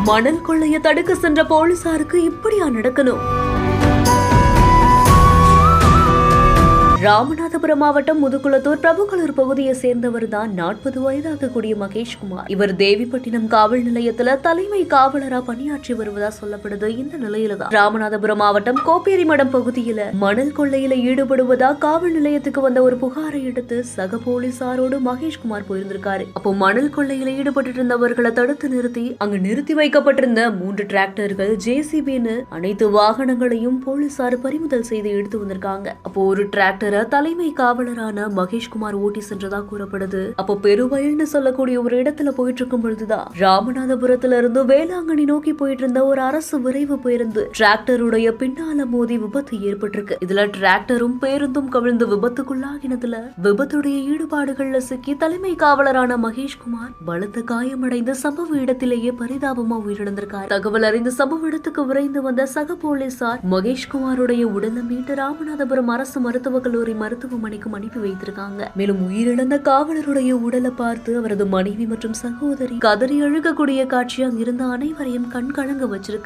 மணல் கொள்ளையை தடுக்க சென்ற போலீசாருக்கு இப்படியா நடக்கணும்? ராமநாதபுரம் மாவட்டம் முதுகுளத்தூர் பிரபுகளூர் பகுதியை சேர்ந்தவர் தான் 40 வயதாகக்கூடிய மகேஷ்குமார். இவர் தேவிப்பட்டினம் காவல் நிலையத்துல தலைமை காவலரா பணியாற்றி வருவதா சொல்லப்படுது. இந்த நிலையில தான் ராமநாதபுரம் மாவட்டம் கோப்பேரிமடம் பகுதியில மணல் கொள்ளையில ஈடுபடுவதா காவல் நிலையத்துக்கு வந்த ஒரு புகாரை எடுத்து சக போலீசாரோடு மகேஷ்குமார் போயிருந்திருக்காரு. அப்போ மணல் கொள்ளையில ஈடுபட்டு இருந்தவர்களை தடுத்து நிறுத்தி அங்கு நிறுத்தி வைக்கப்பட்டிருந்த 3 டிராக்டர்கள், ஜேசிபின்னு அனைத்து வாகனங்களையும் போலீசார் பறிமுதல் செய்து எடுத்து வந்திருக்காங்க. அப்போ ஒரு டிராக்டர் தலைமை காவலரான மகேஷ்குமார் ஓட்டி சென்றதா கூறப்படுது. அப்போ பெருவயல்னு சொல்லக்கூடிய ஒரு இடத்துல போயிட்டு இருக்கும் பொழுதுதான் ராமநாதபுரத்துல இருந்து வேளாங்கண்ணி நோக்கி போயிட்டு இருந்த ஒரு அரசு விரைவு பேருந்து டிராக்டருடைய பின்னால மோதி விபத்து ஏற்பட்டிருக்கு. இதுல டிராக்டரும் பேருந்தும் கவிழ்ந்து விபத்துக்குள்ளாகினதுல விபத்துடைய ஈடுபாடுகள்ல சிக்கி தலைமை காவலரான மகேஷ்குமார் பலத்த காயமடைந்து சம்பவ இடத்திலேயே பரிதாபமா உயிரிழந்திருக்கார். தகவல் அறிந்த சம்பவ இடத்துக்கு விரைந்து வந்த சக போலீசார் மகேஷ்குமாருடைய உடலை மீட்டு ராமநாதபுரம் அரசு மருத்துவக் கல்லூரி மருத்துவமனைக்கு அனுப்பி வைத்திருக்காங்க. மேலும் உயிரிழந்த காவலருடைய உடலை பார்த்து அவரது மனைவி மற்றும் சகோதரி கதறி அழுகக்கூடிய காட்சி அங்கிருந்த அனைவரையும் கண்கலங்க வச்சிருக்கு.